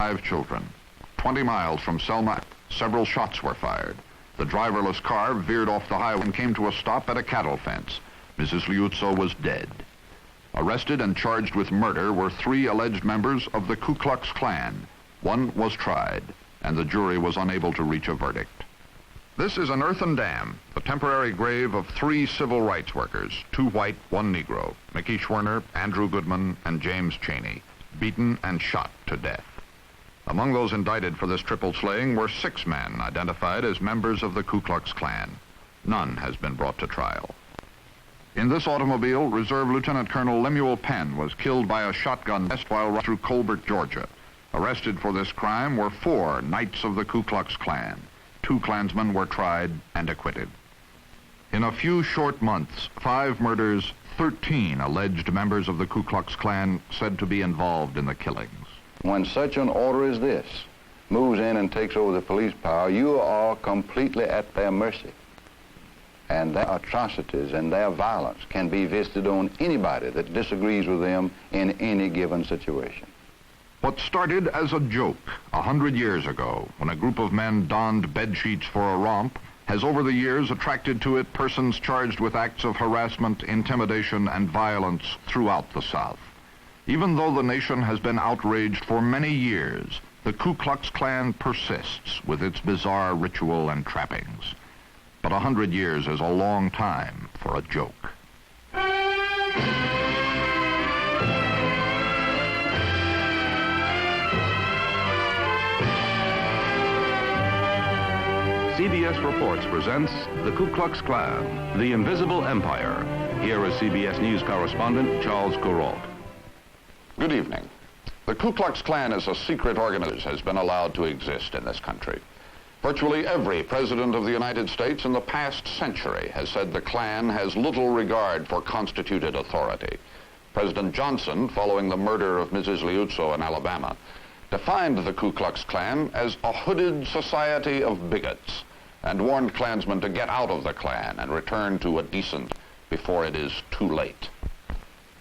5 children. 20 miles from Selma, several shots were fired. The driverless car veered off the highway and came to a stop at a cattle fence. Mrs. Liuzzo was dead. Arrested and charged with murder were 3 alleged members of the Ku Klux Klan. One was tried, and the jury was unable to reach a verdict. This is an earthen dam, the temporary grave of 3 civil rights workers, 2 white, 1 Negro, Mickey Schwerner, Andrew Goodman, and James Chaney, beaten and shot to death. Among those indicted for this triple slaying were 6 men identified as members of the Ku Klux Klan. None has been brought to trial. In this automobile, Reserve Lieutenant Colonel Lemuel Penn was killed by a shotgun blast while riding through Colbert, Georgia. Arrested for this crime were 4 Knights of the Ku Klux Klan. 2 Klansmen were tried and acquitted. In a few short months, 5 murders, 13 alleged members of the Ku Klux Klan said to be involved in the killings. When such an order as this moves in and takes over the police power, you are completely at their mercy. And their atrocities and their violence can be visited on anybody that disagrees with them in any given situation. What started as a joke 100 years ago, when a group of men donned bedsheets for a romp, has over the years attracted to it persons charged with acts of harassment, intimidation, and violence throughout the South. Even though the nation has been outraged for many years, the Ku Klux Klan persists with its bizarre ritual and trappings. But 100 years is a long time for a joke. CBS Reports presents the Ku Klux Klan, the Invisible Empire. Here is CBS News correspondent Charles Kuralt. Good evening. The Ku Klux Klan is a secret organization that has been allowed to exist in this country. Virtually every president of the United States in the past century has said the Klan has little regard for constituted authority. President Johnson, following the murder of Mrs. Liuzzo in Alabama, defined the Ku Klux Klan as a hooded society of bigots and warned Klansmen to get out of the Klan and return to a decent before it is too late.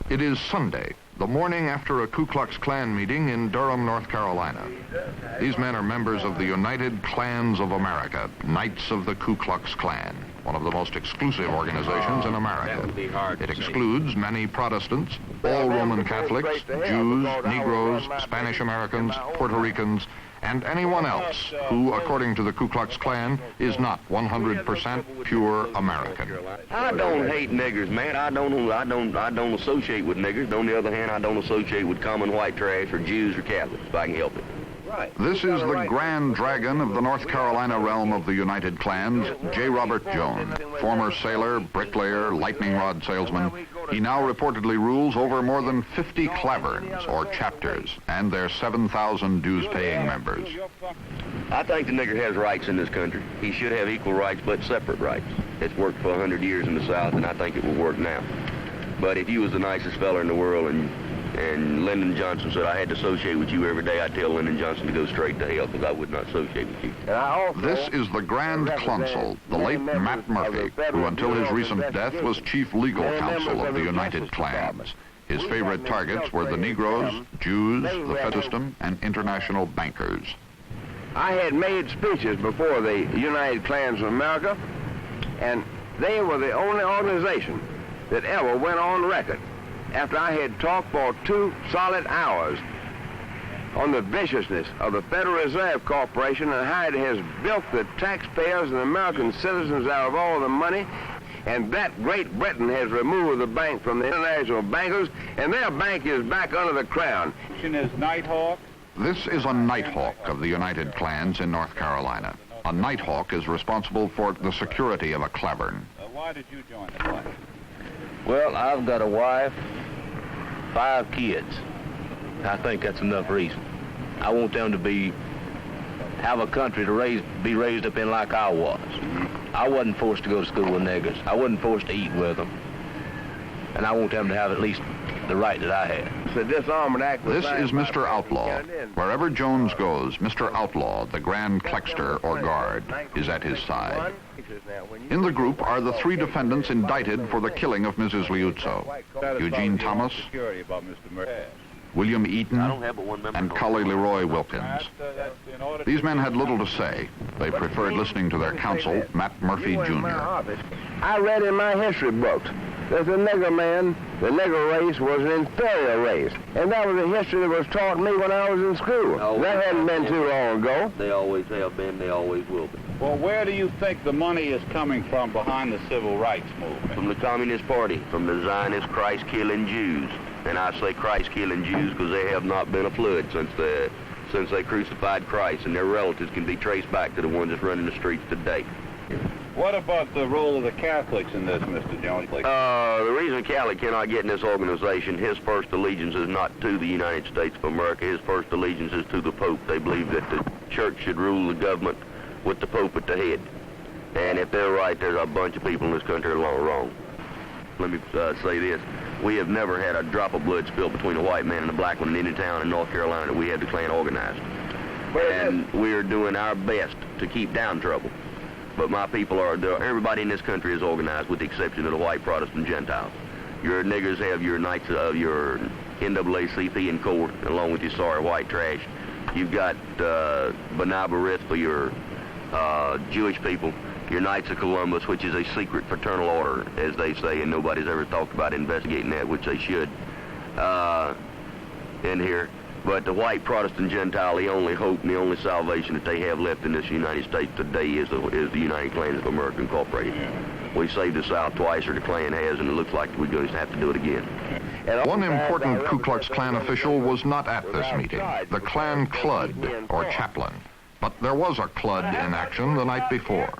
It is Sunday, the morning after a Ku Klux Klan meeting in Durham, North Carolina. These men are members of the United Klans of America, Knights of the Ku Klux Klan, one of the most exclusive organizations in America. It excludes many Protestants, all Roman Catholics, Jews, Negroes, Spanish Americans, Puerto Ricans, and anyone else who, according to the Ku Klux Klan, is not 100% pure American. I don't hate niggers, man. I don't associate with niggers. On the other hand, I don't associate with common white trash or Jews or Catholics, if I can help it. This is the Grand Dragon of the North Carolina realm of the United Klans, J. Robert Jones, former sailor, bricklayer, lightning rod salesman. He now reportedly rules over more than 50 claverns, or chapters, and their 7,000 dues-paying members. I think the nigger has rights in this country. He should have equal rights, but separate rights. It's worked for 100 years in the South, and I think it will work now. But if you was the nicest fella in the world and Lyndon Johnson said I had to associate with you every day, I'd tell Lyndon Johnson to go straight to hell because I would not associate with you. This is the Grand Consul, the late Matt Murphy, who until his recent death was Chief Legal Counsel of the United Klans. His favorite targets were the Negroes, Jews, the Federal system, and international bankers. I had made speeches before the United Klans of America, and they were the only organization that ever went on record after I had talked for 2 solid hours on the viciousness of the Federal Reserve Corporation and how it has built the taxpayers and American citizens out of all the money, and that Great Britain has removed the bank from the international bankers, and their bank is back under the crown. This is a Nighthawk of the United Klans in North Carolina. A Nighthawk is responsible for the security of a clavern. Why did you join the Klan? Well, I've got a wife, 5 kids. I think that's enough reason. I want them to have a country to be raised up in like I was. I wasn't forced to go to school with niggers. I wasn't forced to eat with them. And I want them to have at least the right that I had. The disarmament act. This is Mr. Outlaw. Wherever Jones goes, Mr. Outlaw, the Grand Klexter or guard, is at his side. In the group are the 3 defendants indicted for the killing of Mrs. Liuzzo. Eugene Thomas, William I Eaton, don't have but one member. and Cully Leroy Wilkins. These men had little to say. They preferred listening to their counsel, Matt Murphy, Jr. I read in my history books that the nigger man, the nigger race, was an inferior race. And that was a history that was taught me when I was in school. That hadn't been too long ago. They always have been, they always will be. Well, where do you think the money is coming from behind the civil rights movement? From the Communist Party, from the Zionist Christ-killing Jews. And I say Christ-killing Jews because they have not been a flood since they crucified Christ, and their relatives can be traced back to the ones that's running the streets today. What about the role of the Catholics in this, Mr. Jones? The reason Catholic cannot get in this organization, his first allegiance is not to the United States of America. His first allegiance is to the Pope. They believe that the church should rule the government with the Pope at the head. And if they're right, there's a bunch of people in this country that are wrong. Let me say this. We have never had a drop of blood spilled between a white man and a black one in any town in North Carolina that we had the Klan organized. And we're doing our best to keep down trouble. But my people everybody in this country is organized with the exception of the white Protestant Gentiles. Your niggers have your Knights of your NAACP in court, along with your sorry white trash. You've got B'nai B'rith for your Jewish people. Your Knights of Columbus, which is a secret fraternal order, as they say, and nobody's ever talked about investigating that, which they should, in here. But the white Protestant Gentile, the only hope and the only salvation that they have left in this United States today is the United Klans of America Incorporated. We saved the South twice, or the Klan has, and it looks like we're going to have to do it again. One important Ku Klux Klan official was not at this meeting, the Klan Clud, or chaplain. But there was a Clud in action the night before.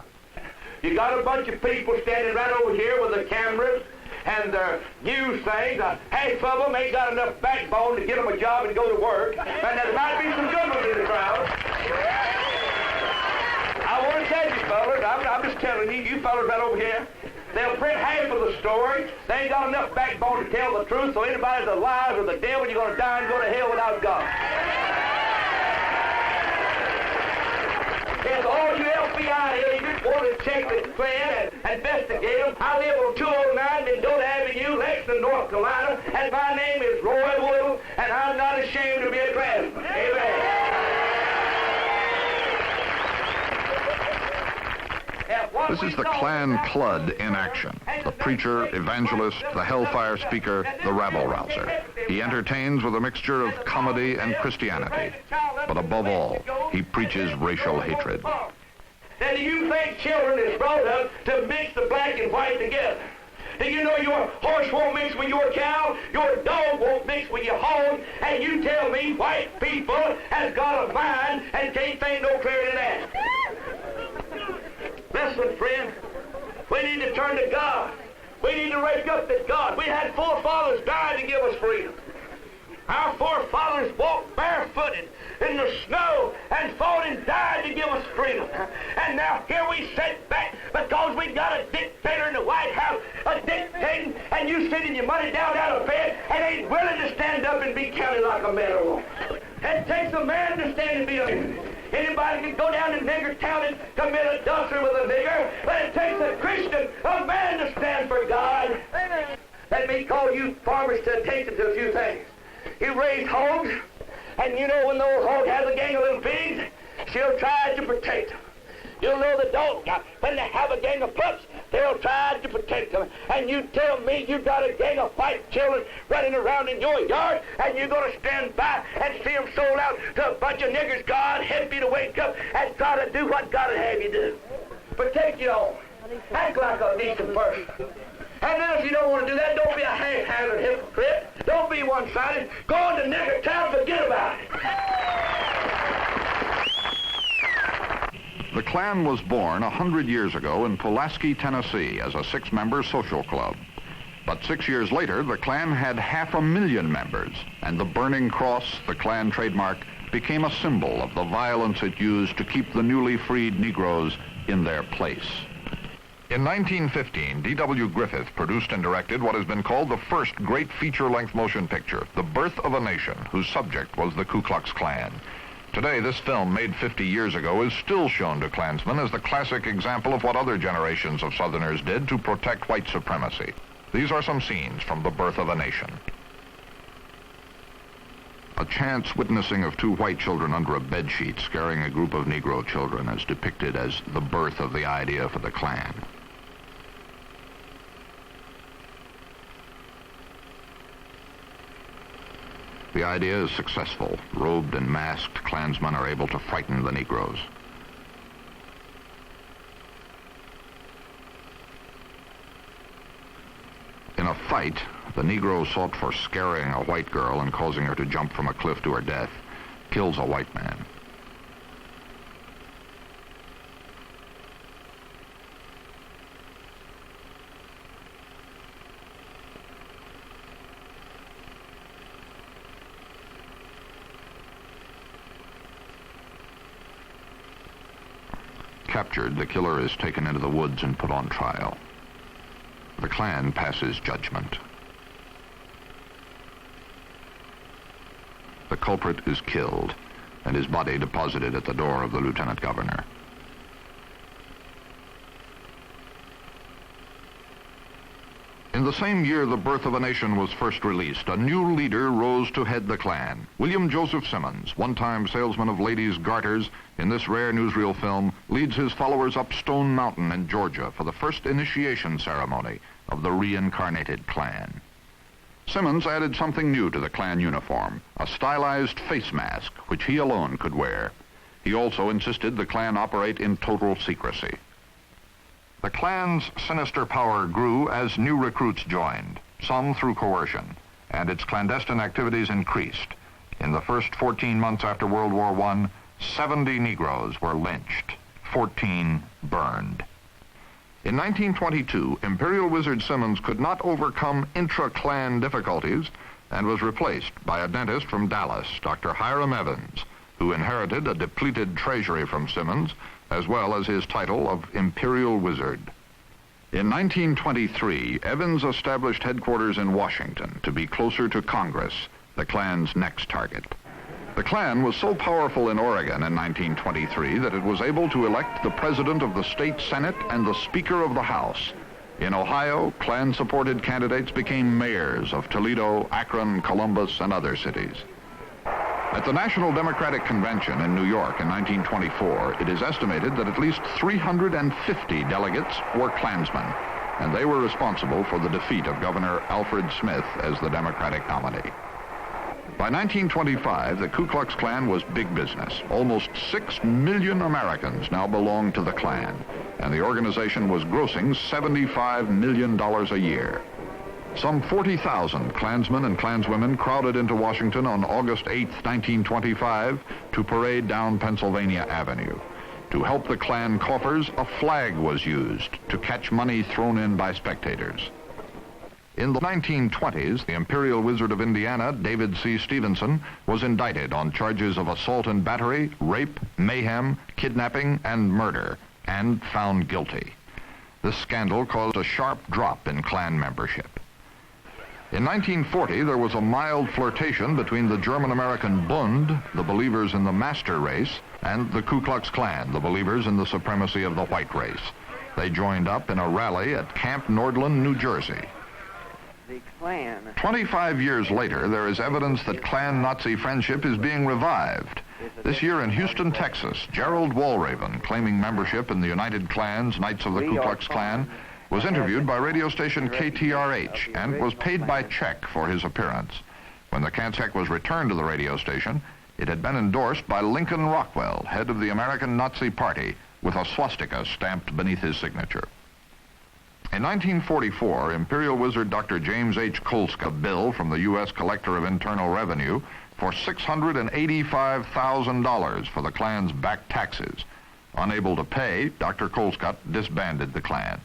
You got a bunch of people standing right over here with the cameras and their news things. Half of them ain't got enough backbone to get them a job and go to work. And there might be some good ones in the crowd. I want to tell you, fellas, I'm just telling you, you fellas right over here, they'll print half of the story. They ain't got enough backbone to tell the truth, so anybody's a liar or the devil, you're going to die and go to hell without God. Yes, all you FBI agents want to check the Klan and investigate them. I live on 209 Mendota Avenue, Lexington, North Carolina, and my name is Roy Woodle, and I'm not ashamed to be a Klansman. Amen. This is the Klan Clud in action. The preacher, evangelist, the hellfire speaker, the rabble-rouser. He entertains with a mixture of comedy and Christianity. But above all, he preaches racial hatred. Now, do you think children is brought up to mix the black and white together? Do you know your horse won't mix with your cow, your dog won't mix with your hog, and you tell me white people has got a mind and can't think no clearer than that? Listen, friend, we need to turn to God. We need to wake up to God. We had forefathers die to give us freedom. Our forefathers walked barefooted in the snow and fought and died to give us freedom. And now here we sit back because we got a dictator in the White House, a dictating, and you sitting your money down out of bed and ain't willing to stand up and be counted like a man or woman. It takes a man to stand and be a man. Anybody can go down to nigger town and commit adultery with a nigger, but it takes a Christian, a man to stand for God. Let me call you farmers to attention to a few things. You raise hogs, and you know when the old hog has a gang of little pigs, she'll try to protect them. You'll know the dog, when they have a gang of pups, they'll try to protect them. And you tell me you got a gang of white children running around in your yard, and you're going to stand by and see them sold out to a bunch of niggers. God help you to wake up and try to do what God would have you do. Protect your own. Act like a decent person. And then if you don't want to do that, don't be a half-handed hypocrite. Don't be one-sided. Go into nigger town, forget about it. The Klan was born 100 years ago in Pulaski, Tennessee, as a 6-member social club. But 6 years later, the Klan had 500,000 members, and the burning cross, the Klan trademark, became a symbol of the violence it used to keep the newly freed Negroes in their place. In 1915, D.W. Griffith produced and directed what has been called the first great feature-length motion picture, The Birth of a Nation, whose subject was the Ku Klux Klan. Today, this film, made 50 years ago, is still shown to Klansmen as the classic example of what other generations of Southerners did to protect white supremacy. These are some scenes from The Birth of a Nation. chance witnessing of two white children under a bedsheet scaring a group of Negro children is depicted as the birth of the idea for the Klan. The idea is successful. Robed and masked Klansmen are able to frighten the Negroes. In a fight, the Negro sought for scaring a white girl and causing her to jump from a cliff to her death, kills a white man. Captured, the killer is taken into the woods and put on trial. The Klan passes judgment. The culprit is killed, and his body deposited at the door of the lieutenant governor. In the same year the Birth of a Nation was first released, a new leader rose to head the Klan. William Joseph Simmons, one-time salesman of ladies' garters, in this rare newsreel film, leads his followers up Stone Mountain in Georgia for the first initiation ceremony of the reincarnated Klan. Simmons added something new to the Klan uniform, a stylized face mask, which he alone could wear. He also insisted the Klan operate in total secrecy. The Klan's sinister power grew as new recruits joined, some through coercion, and its clandestine activities increased. In the first 14 months after World War I, 70 Negroes were lynched, 14 burned. In 1922, Imperial Wizard Simmons could not overcome intra-Klan difficulties and was replaced by a dentist from Dallas, Dr. Hiram Evans, who inherited a depleted treasury from Simmons, as well as his title of Imperial Wizard. In 1923, Evans established headquarters in Washington to be closer to Congress, the Klan's next target. The Klan was so powerful in Oregon in 1923 that it was able to elect the president of the state Senate and the Speaker of the House. In Ohio, Klan-supported candidates became mayors of Toledo, Akron, Columbus, and other cities. At the National Democratic Convention in New York in 1924, it is estimated that at least 350 delegates were Klansmen, and they were responsible for the defeat of Governor Alfred Smith as the Democratic nominee. By 1925, the Ku Klux Klan was big business. Almost 6 million Americans now belonged to the Klan, and the organization was grossing $75 million a year. Some 40,000 Klansmen and Klanswomen crowded into Washington on August 8, 1925, to parade down Pennsylvania Avenue. To help the Klan coffers, a flag was used to catch money thrown in by spectators. In the 1920s, the Imperial Wizard of Indiana, David C. Stevenson, was indicted on charges of assault and battery, rape, mayhem, kidnapping, and murder, and found guilty. This scandal caused a sharp drop in Klan membership. In 1940, there was a mild flirtation between the German-American Bund, the believers in the master race, and the Ku Klux Klan, the believers in the supremacy of the white race. They joined up in a rally at Camp Nordland, New Jersey. The Klan. 25 years later, there is evidence that Klan-Nazi friendship is being revived. This year in Houston, Texas, Gerald Walraven, claiming membership in the United Klans, Knights of the Ku Klux Klan, was interviewed by radio station KTRH and was paid by check for his appearance. When the check was returned to the radio station, it had been endorsed by Lincoln Rockwell, head of the American Nazi Party, with a swastika stamped beneath his signature. In 1944, Imperial Wizard Dr. James H. Kolska bill from the U.S. Collector of Internal Revenue for $685,000 for the Klan's back taxes. Unable to pay, Dr. Kolska disbanded the Klan.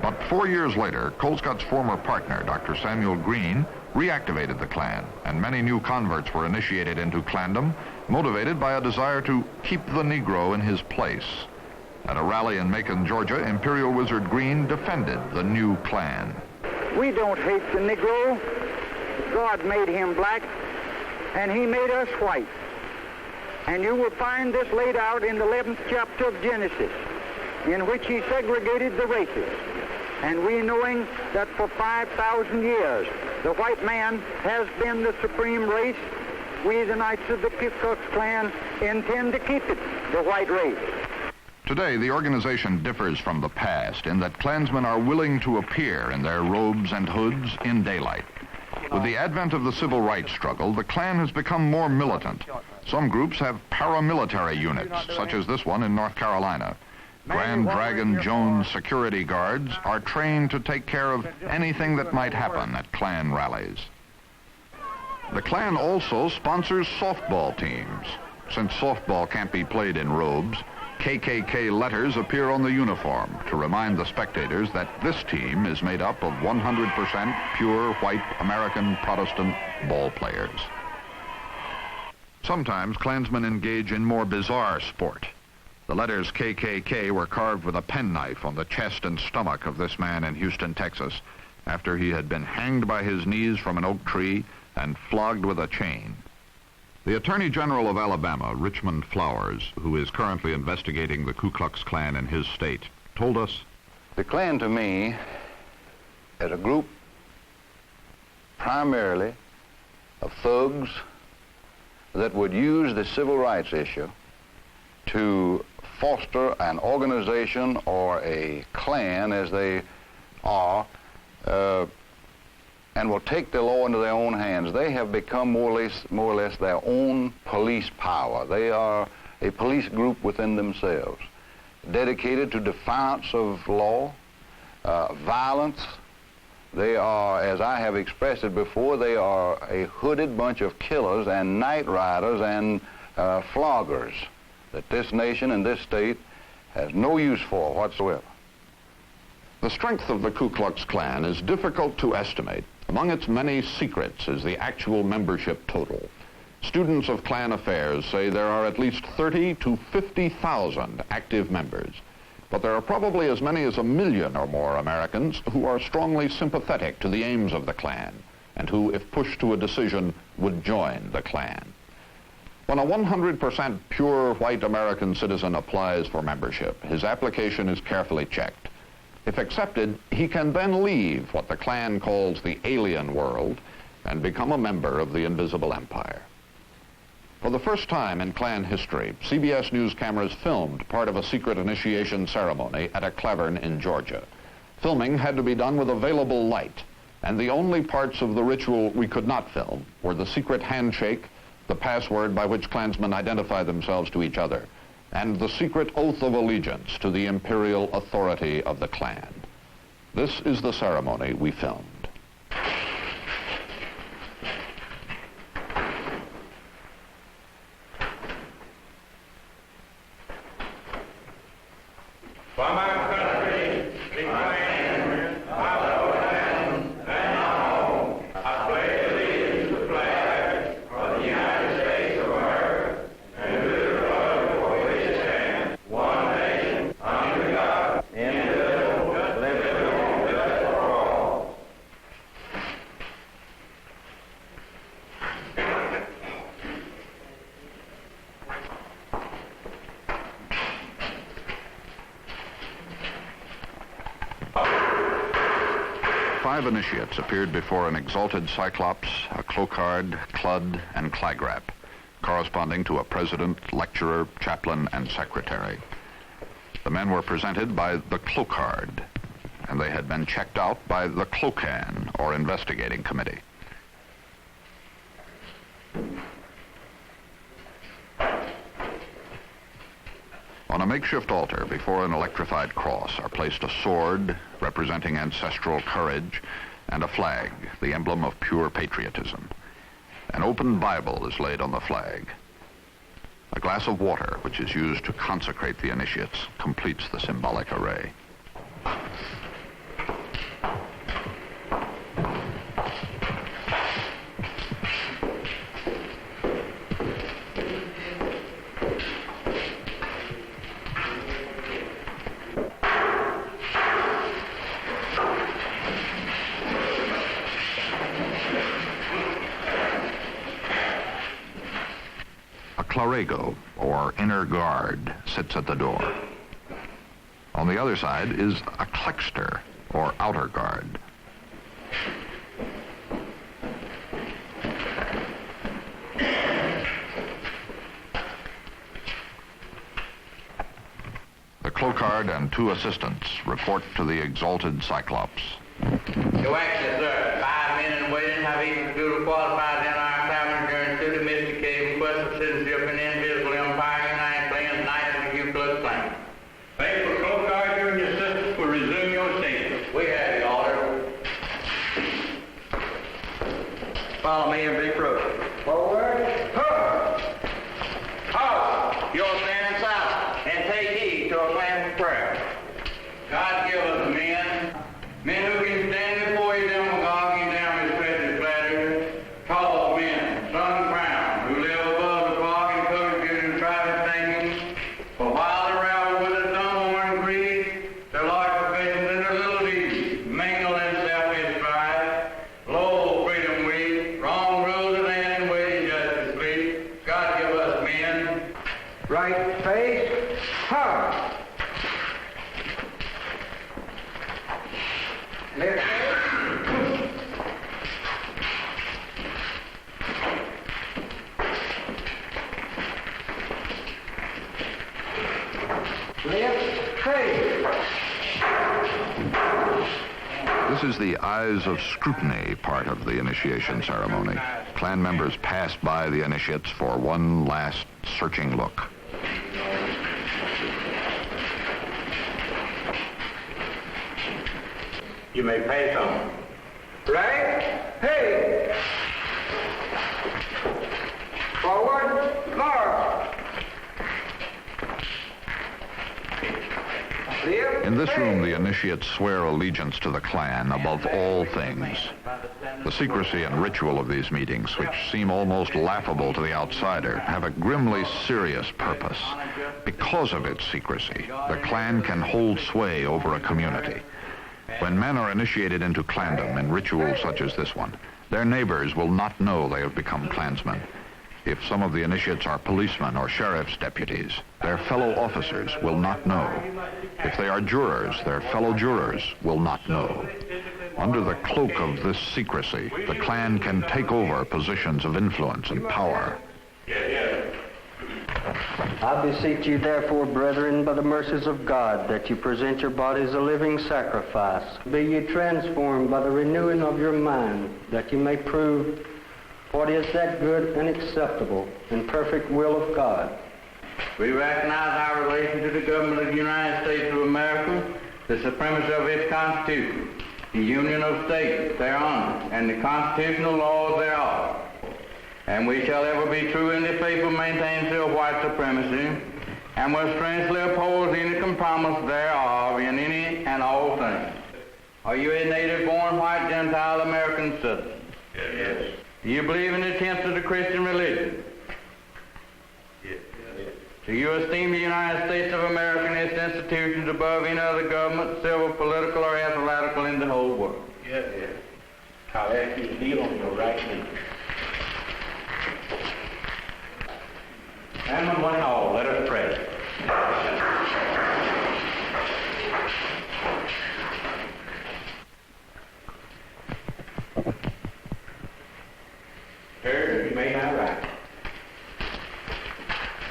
But 4 years later, Kolskat's former partner, Dr. Samuel Green, reactivated the Klan, and many new converts were initiated into Klandom, motivated by a desire to keep the Negro in his place. At a rally in Macon, Georgia, Imperial Wizard Green defended the new Klan. We don't hate the Negro. God made him black, and he made us white. And you will find this laid out in the 11th chapter of Genesis, in which he segregated the races. And we knowing that for 5,000 years, the white man has been the supreme race, we, the Knights of the Ku Klux Klan, intend to keep it the white race. Today, the organization differs from the past in that Klansmen are willing to appear in their robes and hoods in daylight. With the advent of the civil rights struggle, the Klan has become more militant. Some groups have paramilitary units, such as this one in North Carolina. Grand Dragon Jones security guards are trained to take care of anything that might happen at Klan rallies. The Klan also sponsors softball teams. Since softball can't be played in robes, KKK letters appear on the uniform to remind the spectators that this team is made up of 100% pure white American Protestant ball players. Sometimes Klansmen engage in more bizarre sport. The letters KKK were carved with a penknife on the chest and stomach of this man in Houston, Texas, after he had been hanged by his knees from an oak tree and flogged with a chain. The Attorney General of Alabama, Richmond Flowers, who is currently investigating the Ku Klux Klan in his state, told us, "The Klan to me is a group primarily of thugs that would use the civil rights issue to foster an organization or a clan, as they are, and will take the law into their own hands. They have become more or less their own police power. They are a police group within themselves, dedicated to defiance of law, violence. They are, as I have expressed it before, they are a hooded bunch of killers and night riders and floggers that this nation and this state has no use for whatsoever." The strength of the Ku Klux Klan is difficult to estimate. Among its many secrets is the actual membership total. Students of Klan affairs say there are at least 30 to 50,000 active members. But there are probably as many as 1 million or more Americans who are strongly sympathetic to the aims of the Klan and who, if pushed to a decision, would join the Klan. When a 100% pure white American citizen applies for membership, his application is carefully checked. If accepted, he can then leave what the Klan calls the alien world and become a member of the invisible empire. For the first time in Klan history, CBS News cameras filmed part of a secret initiation ceremony at a cavern in Georgia. Filming had to be done with available light, and the only parts of the ritual we could not film were the secret handshake, the password by which Klansmen identify themselves to each other, and the secret oath of allegiance to the imperial authority of the Klan. This is the ceremony we filmed. For my country, declare my land and home. I pledge allegiance to the flag of the United States of America and to the republic for which it stands, one nation, under God, indivisible, with liberty and justice for all. Five initiates appeared before an exalted Cyclops, a Clocard, Clud, and Clagrap, corresponding to a president, lecturer, chaplain, and secretary. The men were presented by the Clocard, and they had been checked out by the Clocan, or investigating committee. On a makeshift altar before an electrified cross are placed a sword representing ancestral courage and a flag, the emblem of pure patriotism. An open Bible is laid on the flag. A glass of water, which is used to consecrate the initiates, completes the symbolic array. Clarego, or inner guard, sits at the door. On the other side is a Klexter, or outer guard. guard and 2 assistants report to the exalted Cyclops. Your Excellency, sir, 5 men in waiting have each duly qualified in our tavern during duty, Mr. K. request for citizenship in the invisible empire, United Clans, Knights of the Ku Klux Klan. Faithful Coast Guard, you and your assistants will resume your stations. We have the order. Follow me and be proof. Forward. Halt! You'll stand in silence and take heed to a clan prayer. God give us men who can stand before you, demagoguing down his precious flattery, tall men, sun-crowned, who live above the fog and courage and private thinking. For while the rabble with its unworn creed, their large professions and their little deeds mingle in selfish strife. Lo, freedom we, wrong rules of land and waiting justice plead. God give us men. Right face, hard. Left face. Left face. This is the eyes of scrutiny part of the initiation ceremony. Clan members pass by the initiates for one last searching look. You may pass on. Right? Hey! Forward, march! In this room, the initiates swear allegiance to the clan above all things. The secrecy and ritual of these meetings, which seem almost laughable to the outsider, have a grimly serious purpose. Because of its secrecy, the clan can hold sway over a community. When men are initiated into clandom in rituals such as this one, their neighbors will not know they have become clansmen. If some of the initiates are policemen or sheriff's deputies, their fellow officers will not know. If they are jurors, their fellow jurors will not know. Under the cloak of this secrecy, the clan can take over positions of influence and power. I beseech you, therefore, brethren, by the mercies of God, that you present your bodies a living sacrifice. Be ye transformed by the renewing of your mind, that you may prove what is that good and acceptable and perfect will of God. We recognize our relation to the government of the United States of America, the supremacy of its Constitution, the union of states thereon, and the constitutional laws thereof. And we shall ever be true and faithful maintainers of white supremacy, and will strenuously oppose any compromise thereof in any and all things. Are you a native-born white Gentile American citizen? Yes. Do you believe in the tenets of the Christian religion? Yes. Do you esteem the United States of America and its institutions above any other government, civil, political, or athletical in the whole world? Yes. I'll ask you to kneel on your right knee. And one and all, let us pray. Sirs, you may now rise.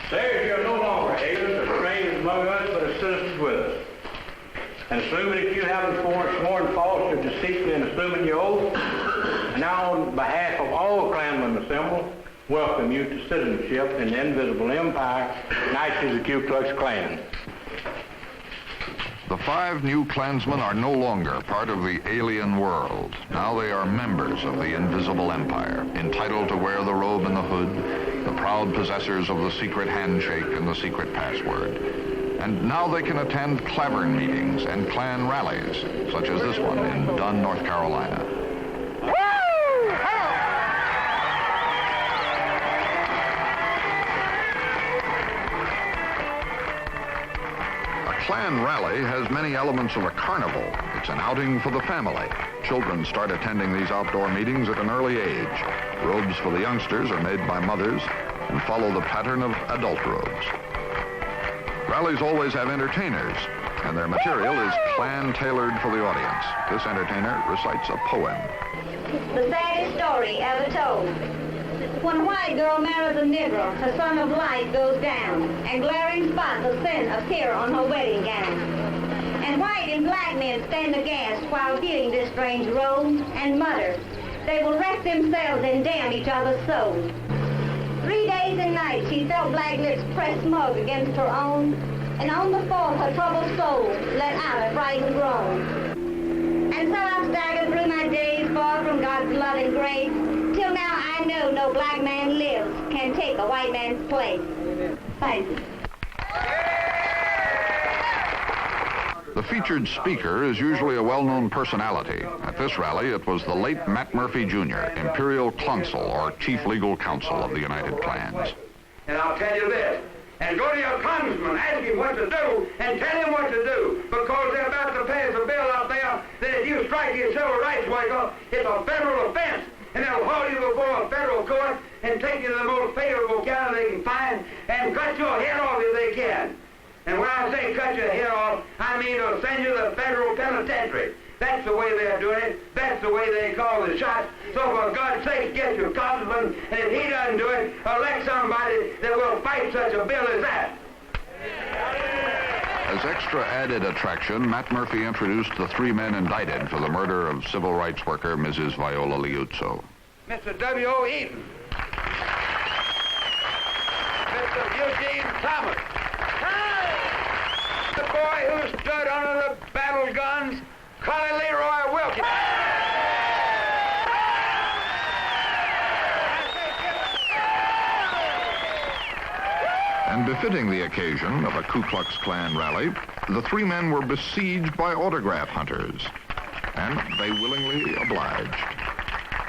Sirs, you are no longer aliens or strangers among us, but as citizens with us. And assuming that you haven't sworn false or deceitfully in assuming your oath, and now on behalf of all clansmen assembled, welcome you to citizenship in the invisible empire, Knights of the Ku Klux Klan. The 5 new clansmen are no longer part of the alien world. Now they are members of the invisible empire, entitled to wear the robe and the hood, the proud possessors of the secret handshake and the secret password. And now they can attend clavern meetings and clan rallies, such as this one in Dunn, North Carolina. Clan rally has many elements of a carnival. It's an outing for the family. Children start attending these outdoor meetings at an early age. Robes for the youngsters are made by mothers and follow the pattern of adult robes. Rallies always have entertainers, and their material is Klan-tailored for the audience. This entertainer recites a poem. The saddest story ever told. When a white girl marries a Negro, her sun of light goes down, and glaring spots of sin appear on her wedding gown. And white and black men stand aghast while viewing this strange role, and mutter, they will wreck themselves and damn each other's souls. 3 days and nights she felt black lips press smug against her own, and on the fourth her troubled soul let out a frightened groan. And so I've staggered through my days far from God's love and grace, till now I know no black man lives can take a white man's place. Thank you. The featured speaker is usually a well-known personality. At this rally, it was the late Matt Murphy, Jr., Imperial Consul, or Chief Legal Counsel of the United Clans. And I'll tell you this, and go to your congressman, ask him what to do, and tell him what to do, because they're about to pass a bill out there that if you strike your civil rights worker, it's a federal offense, and they'll hold you before a federal court and take you to the most favorable county they can find and cut your head off if they can. And when I say cut your head off, I mean they'll send you to the federal penitentiary. That's the way they're doing it. That's the way they call the shots. So for God's sake, get your congressman, and if he doesn't do it, elect somebody that will fight such a bill as that. As extra added attraction, Matt Murphy introduced the 3 men indicted for the murder of civil rights worker Mrs. Viola Liuzzo. Mr. W.O. Eaton. Mr. Eugene Thomas. The boy who stood under the battle guns, Collie Leroy Wilkins. And befitting the occasion of a Ku Klux Klan rally, the 3 men were besieged by autograph hunters, and they willingly obliged.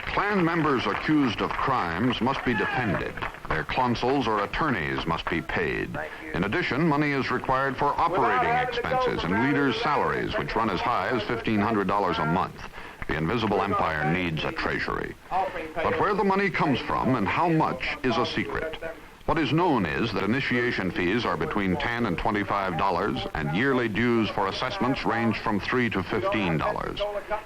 Klan members accused of crimes must be defended. Their consuls or attorneys must be paid. In addition, money is required for operating expenses and leaders' salaries, which run as high as $1,500 a month. The invisible empire needs a treasury. But where the money comes from and how much is a secret. What is known is that initiation fees are between $10 and $25, and yearly dues for assessments range from $3 to $15.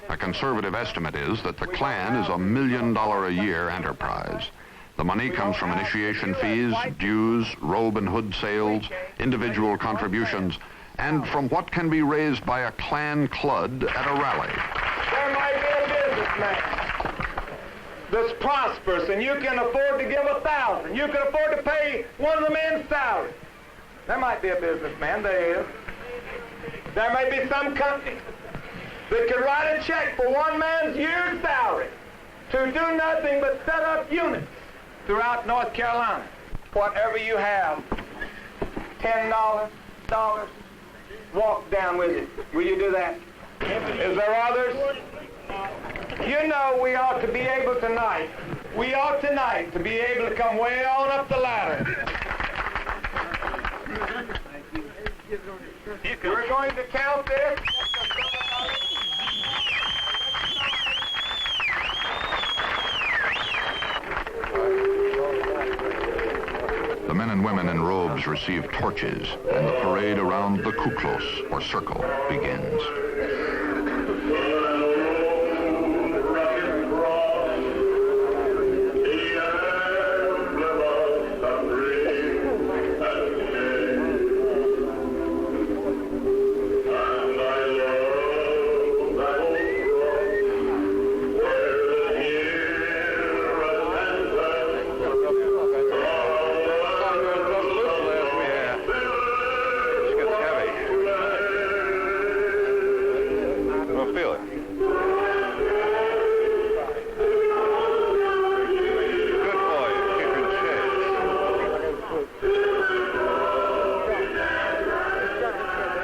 A conservative estimate is that the Klan is a $1 million a year enterprise. The money comes from initiation fees, dues, robe and hood sales, individual contributions, and from what can be raised by a Klan clud at a rally. There might be a businessman that's prosperous, and you can afford to give $1,000. You can afford to pay one of the men's salary. There might be a businessman, there is. There may be some company that could write a check for one man's year's salary to do nothing but set up units throughout North Carolina. Whatever you have, $10, walk down with it. Will you do that? Is there others? You know we ought to be able tonight, to be able to come way on up the ladder. We're going to count this. The men and women in robes receive torches, and the parade around the Kuklos, or circle, begins.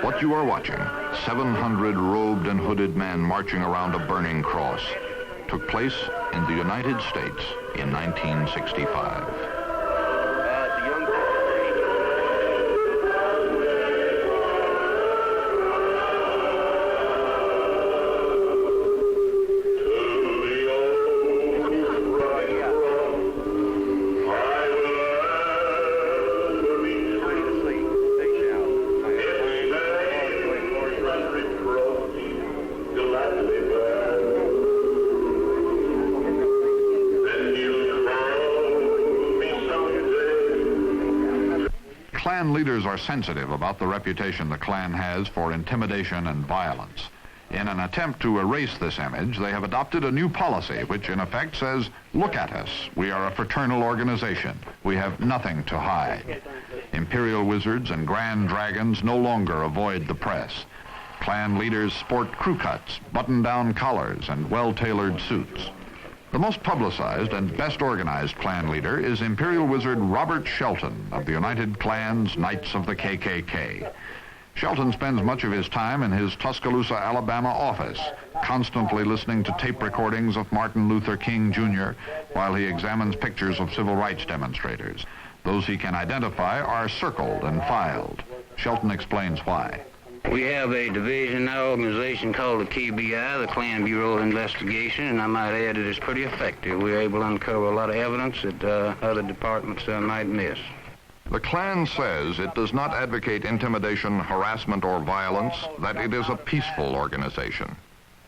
What you are watching, 700 robed and hooded men marching around a burning cross, took place in the United States in 1965. Klan leaders are sensitive about the reputation the Klan has for intimidation and violence. In an attempt to erase this image, they have adopted a new policy which in effect says, look at us, we are a fraternal organization. We have nothing to hide. Imperial wizards and grand dragons no longer avoid the press. Klan leaders sport crew cuts, button-down collars, and well-tailored suits. The most publicized and best organized Klan leader is Imperial Wizard Robert Shelton of the United Klan's Knights of the KKK. Shelton spends much of his time in his Tuscaloosa, Alabama office, constantly listening to tape recordings of Martin Luther King Jr. while he examines pictures of civil rights demonstrators. Those he can identify are circled and filed. Shelton explains why. We have a division, an organization called the KBI, the Klan Bureau of Investigation, and I might add it is pretty effective. We're able to uncover a lot of evidence that other departments might miss. The Klan says it does not advocate intimidation, harassment, or violence, that it is a peaceful organization.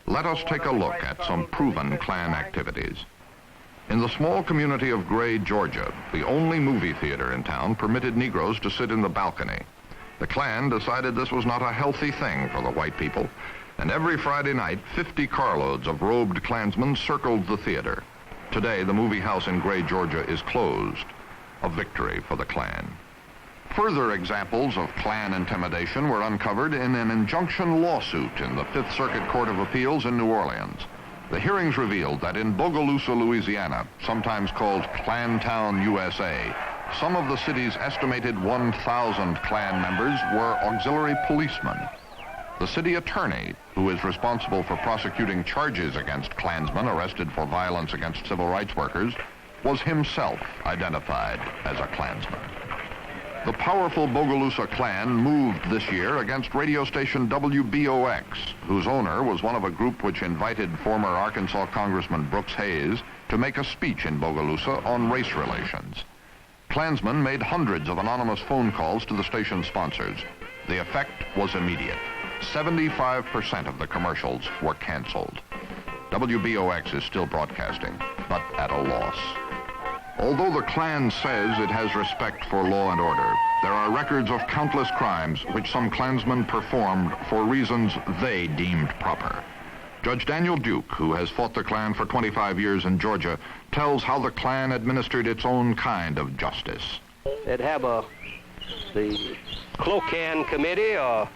Let us take a look at some proven Klan activities. In the small community of Gray, Georgia, the only movie theater in town permitted Negroes to sit in the balcony. The Klan decided this was not a healthy thing for the white people, and every Friday night, 50 carloads of robed Klansmen circled the theater. Today, the movie house in Gray, Georgia is closed. A victory for the Klan. Further examples of Klan intimidation were uncovered in an injunction lawsuit in the Fifth Circuit Court of Appeals in New Orleans. The hearings revealed that in Bogalusa, Louisiana, sometimes called Klantown, USA, some of the city's estimated 1,000 Klan members were auxiliary policemen. The city attorney, who is responsible for prosecuting charges against Klansmen arrested for violence against civil rights workers, was himself identified as a Klansman. The powerful Bogalusa Klan moved this year against radio station WBOX, whose owner was one of a group which invited former Arkansas Congressman Brooks Hayes to make a speech in Bogalusa on race relations. Klansmen made hundreds of anonymous phone calls to the station's sponsors. The effect was immediate. 75% of the commercials were canceled. WBOX is still broadcasting, but at a loss. Although the Klan says it has respect for law and order, there are records of countless crimes which some Klansmen performed for reasons they deemed proper. Judge Daniel Duke, who has fought the Klan for 25 years in Georgia, tells how the Klan administered its own kind of justice. They'd have the Klux Klan committee, or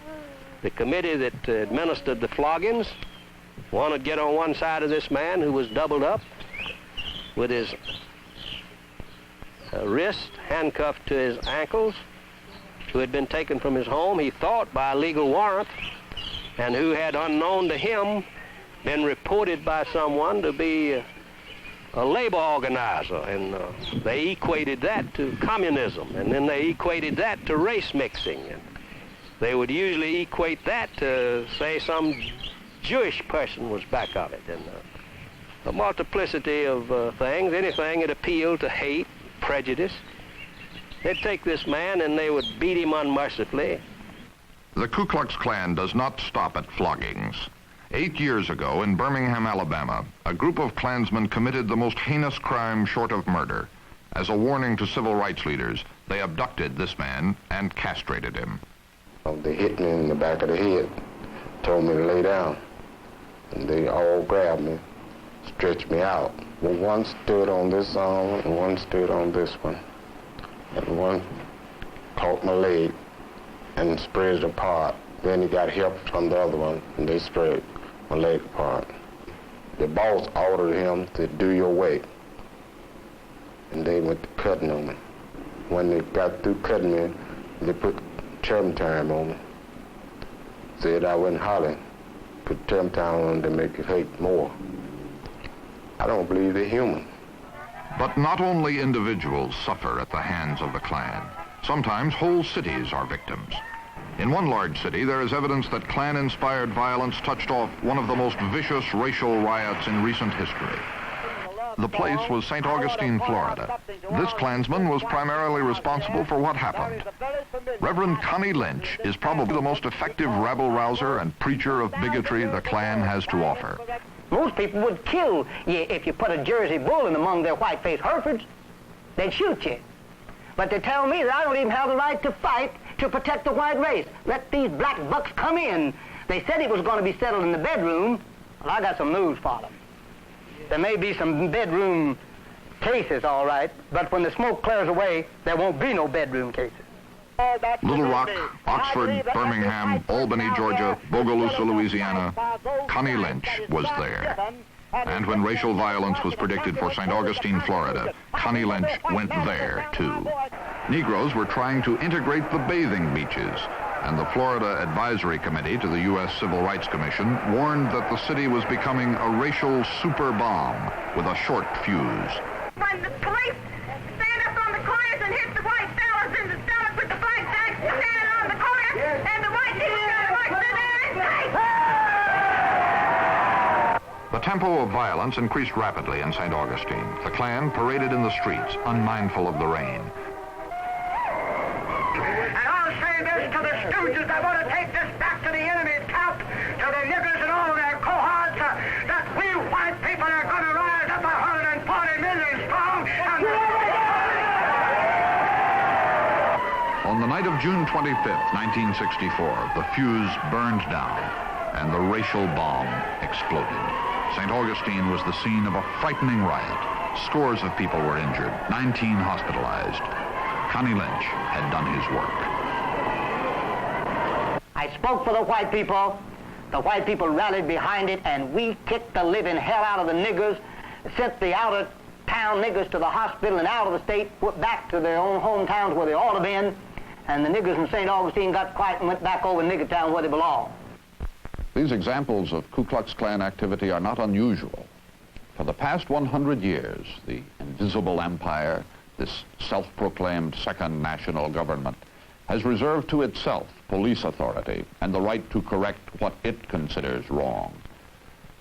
the committee that administered the floggings. One would get on one side of this man who was doubled up with his wrist handcuffed to his ankles, who had been taken from his home, he thought, by a legal warrant, and who had, unknown to him, been reported by someone to be a labor organizer, and they equated that to communism, and then they equated that to race mixing, and they would usually equate that to, say, some Jewish person was back of it, and a multiplicity of things, anything that appealed to hate, prejudice. They'd take this man and they would beat him unmercifully. The Ku Klux Klan does not stop at floggings. 8 years ago in Birmingham, Alabama, a group of Klansmen committed the most heinous crime short of murder. As a warning to civil rights leaders, they abducted this man and castrated him. They hit me in the back of the head, told me to lay down, and they all grabbed me, stretched me out. Well, one stood on this arm and one stood on this one, and one caught my leg and spread it apart. Then he got help from the other one, and they spread my leg apart. The boss ordered him to do your way, and they went to cutting on me. When they got through cutting me, they put turpentine on me. Said I wasn't hollering. Put turpentine on to make it hate more. I don't believe they're human. But not only individuals suffer at the hands of the Klan. Sometimes whole cities are victims. In one large city, there is evidence that Klan-inspired violence touched off one of the most vicious racial riots in recent history. The place was St. Augustine, Florida. This Klansman was primarily responsible for what happened. Reverend Connie Lynch is probably the most effective rabble-rouser and preacher of bigotry the Klan has to offer. Most people would kill you if you put a Jersey bull in among their white-faced Herefords. They'd shoot you. But they tell me that I don't even have the right to fight to protect the white race. Let these black bucks come in. They said it was going to be settled in the bedroom. Well, I got some news for them. There may be some bedroom cases, all right, but when the smoke clears away, there won't be no bedroom cases. Little Rock, Oxford, Birmingham, Albany, Georgia, Bogalusa, Louisiana, Connie Lynch was there. And when racial violence was predicted for St. Augustine, Florida, Connie Lynch went there, too. Negroes were trying to integrate the bathing beaches, and the Florida Advisory Committee to the U.S. Civil Rights Commission warned that the city was becoming a racial super bomb with a short fuse. When the police stand up on the corners and hit the white fellas in the stomach with the black jacks standing on the corner, and the white people got to march in there and fight. The tempo of violence increased rapidly in St. Augustine. The Klan paraded in the streets, unmindful of the rain. And I'll say this to the stooges. I want to take this back to the enemy's camp, to the niggers and all their cohorts, that we white people are going to rise up 140 million strong. On the night of June 25th, 1964, the fuse burned down and the racial bomb exploded. St. Augustine was the scene of a frightening riot. Scores of people were injured, 19 hospitalized. Connie Lynch had done his work. I spoke for the white people. The white people rallied behind it, and we kicked the living hell out of the niggers, sent the out-of-town niggers to the hospital and out of the state, put back to their own hometowns where they ought to have been, and the niggers in St. Augustine got quiet and went back over nigger town where they belong. These examples of Ku Klux Klan activity are not unusual. For the past 100 years, the invisible empire, this self-proclaimed second national government, has reserved to itself police authority and the right to correct what it considers wrong.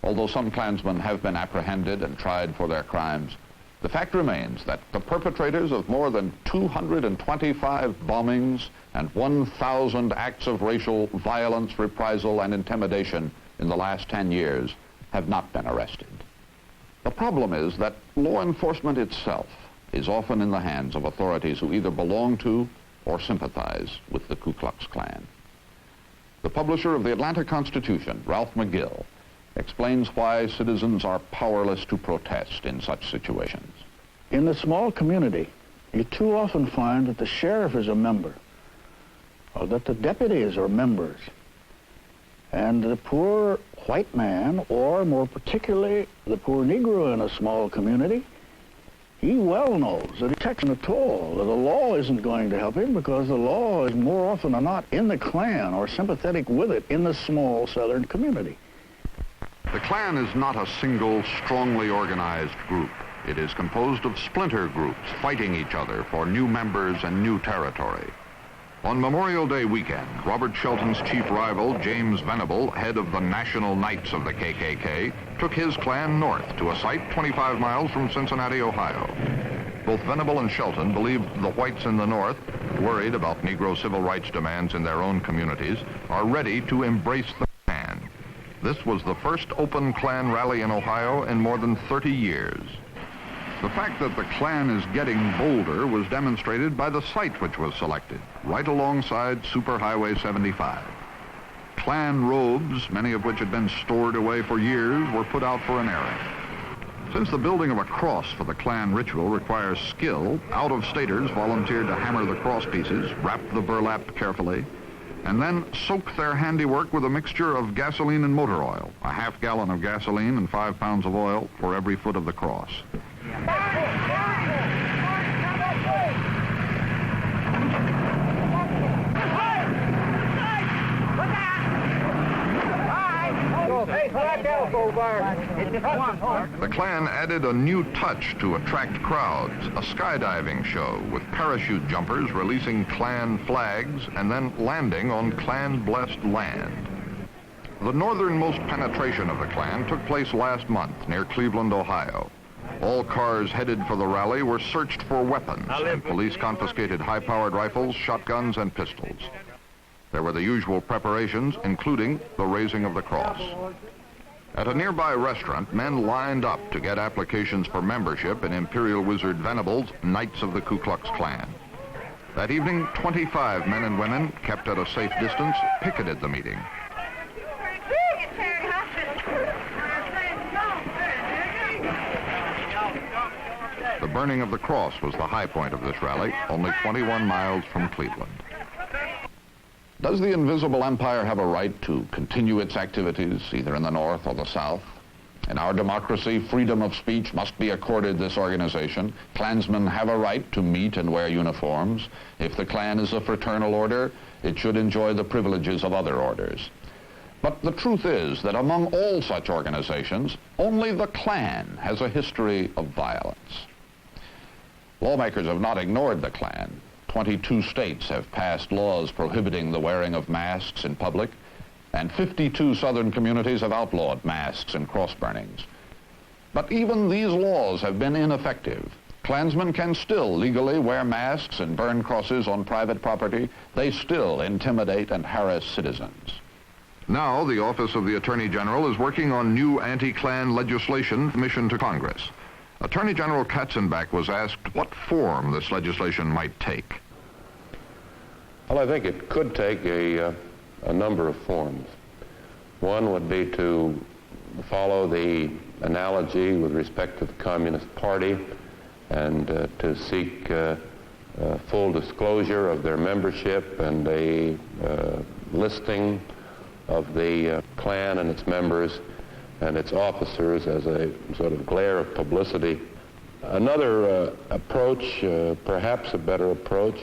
Although some Klansmen have been apprehended and tried for their crimes, the fact remains that the perpetrators of more than 225 bombings and 1,000 acts of racial violence, reprisal, and intimidation in the last 10 years have not been arrested. The problem is that law enforcement itself is often in the hands of authorities who either belong to or sympathize with the Ku Klux Klan. The publisher of the Atlanta Constitution, Ralph McGill, explains why citizens are powerless to protest in such situations. In the small community, you too often find that the sheriff is a member, or that the deputies are members, and the poor white man, or more particularly the poor Negro in a small community, he well knows that protection at all, that the law isn't going to help him because the law is more often than not in the Klan or sympathetic with it in the small southern community. The Klan is not a single, strongly organized group. It is composed of splinter groups fighting each other for new members and new territory. On Memorial Day weekend, Robert Shelton's chief rival, James Venable, head of the National Knights of the KKK, took his Klan north to a site 25 miles from Cincinnati, Ohio. Both Venable and Shelton believed the whites in the north, worried about Negro civil rights demands in their own communities, are ready to embrace the Klan. This was the first open Klan rally in Ohio in more than 30 years. The fact that the Klan is getting bolder was demonstrated by the site which was selected, right alongside Superhighway 75. Klan robes, many of which had been stored away for years, were put out for an airing. Since the building of a cross for the Klan ritual requires skill, out-of-staters volunteered to hammer the cross pieces, wrap the burlap carefully, and then soak their handiwork with a mixture of gasoline and motor oil, a half gallon of gasoline and 5 pounds of oil for every foot of the cross. The Klan added a new touch to attract crowds, a skydiving show with parachute jumpers releasing Klan flags and then landing on Klan-blessed land. The northernmost penetration of the Klan took place last month near Cleveland, Ohio. All cars headed for the rally were searched for weapons, and police confiscated high-powered rifles, shotguns, and pistols. There were the usual preparations, including the raising of the cross. At a nearby restaurant, men lined up to get applications for membership in Imperial Wizard Venable's Knights of the Ku Klux Klan. That evening, 25 men and women, kept at a safe distance, picketed the meeting. The burning of the cross was the high point of this rally, only 21 miles from Cleveland. Does the invisible empire have a right to continue its activities, either in the North or the South? In our democracy, freedom of speech must be accorded this organization. Klansmen have a right to meet and wear uniforms. If the Klan is a fraternal order, it should enjoy the privileges of other orders. But the truth is that among all such organizations, only the Klan has a history of violence. Lawmakers have not ignored the Klan. 22 states have passed laws prohibiting the wearing of masks in public, and 52 southern communities have outlawed masks and cross burnings. But even these laws have been ineffective. Klansmen can still legally wear masks and burn crosses on private property. They still intimidate and harass citizens. Now, the Office of the Attorney General is working on new anti-Klan legislation commissioned to Congress. Attorney General Katzenbach was asked what form this legislation might take. Well, I think it could take a number of forms. One would be to follow the analogy with respect to the Communist Party and to seek full disclosure of their membership and a listing of the Klan and its members and its officers as a sort of glare of publicity. Another approach, perhaps a better approach,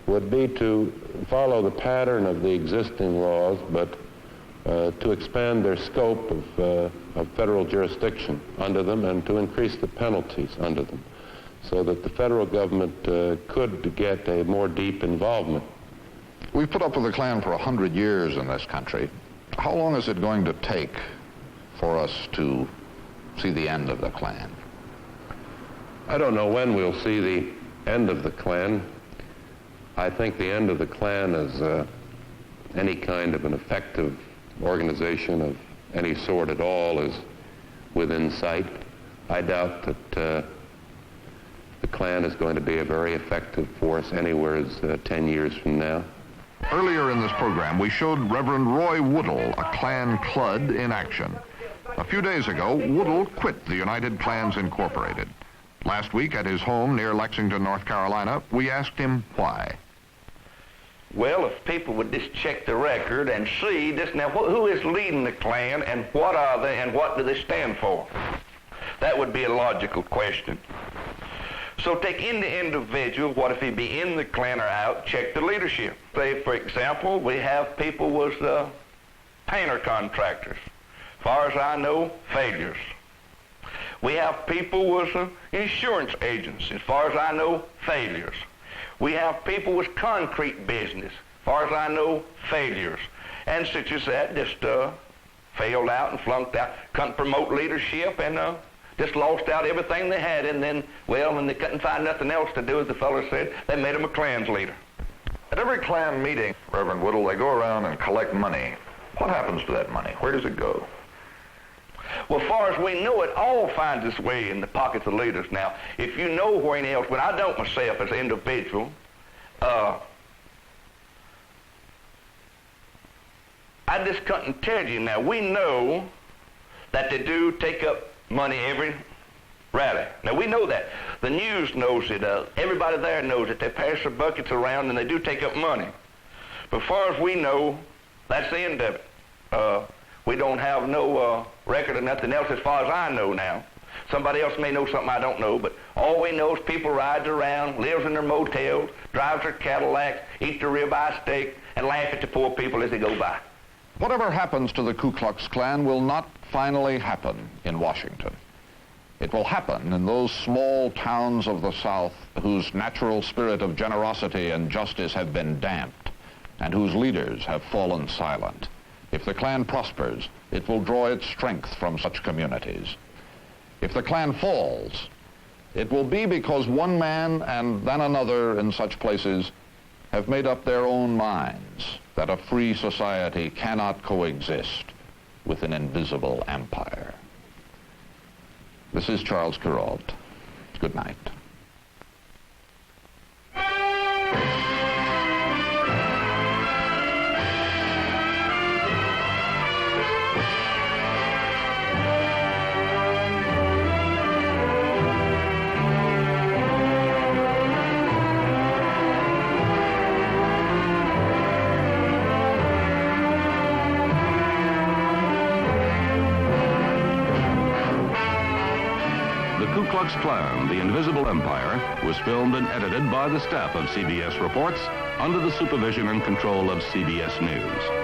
would be to follow the pattern of the existing laws, but to expand their scope of federal jurisdiction under them and to increase the penalties under them so that the federal government could get a more deep involvement. We've put up with the Klan for 100 years in this country. How long is it going to take for us to see the end of the Klan? I don't know when we'll see the end of the Klan. I think the end of the Klan is any kind of an effective organization of any sort at all is within sight. I doubt that the Klan is going to be a very effective force anywhere as 10 years from now. Earlier in this program, we showed Reverend Roy Woodall, a Klan Clud, in action. A few days ago, Woodall quit the United Klans Incorporated. Last week at his home near Lexington, North Carolina, we asked him why. Well, if people would just check the record and see this now, who is leading the Klan and what are they and what do they stand for? That would be a logical question. So take in the individual, what if he be in the Klan or out, check the leadership. Say, for example, we have people was painter contractors. As far as I know, failures. We have people was insurance agents. As far as I know, failures. We have people with concrete business. As far as I know, failures. And such as that just failed out and flunked out, couldn't promote leadership and just lost out everything they had. And then, well, when they couldn't find nothing else to do, as the fellow said, they made them a Klan's leader. At every Klan meeting, Reverend Woodall, they go around and collect money. What happens to that money? Where does it go? Well, as far as we know, it all finds its way in the pockets of leaders. Now, if you know where any else, but I don't myself as an individual, I just couldn't tell you. Now, we know that they do take up money every rally. Now, we know that. The news knows it. Everybody there knows it. They pass their buckets around and they do take up money. But as far as we know, that's the end of it. We don't have no record of nothing else as far as I know now. Somebody else may know something I don't know, but all we know is people rides around, lives in their motels, drives their Cadillacs, eats their ribeye steak, and laugh at the poor people as they go by. Whatever happens to the Ku Klux Klan will not finally happen in Washington. It will happen in those small towns of the South whose natural spirit of generosity and justice have been damped and whose leaders have fallen silent. If the Klan prospers, it will draw its strength from such communities. If the Klan falls, it will be because one man and then another in such places have made up their own minds that a free society cannot coexist with an invisible empire. This is Charles Kuralt. Good night. Klux Klan, the Invisible Empire, was filmed and edited by the staff of CBS Reports under the supervision and control of CBS News.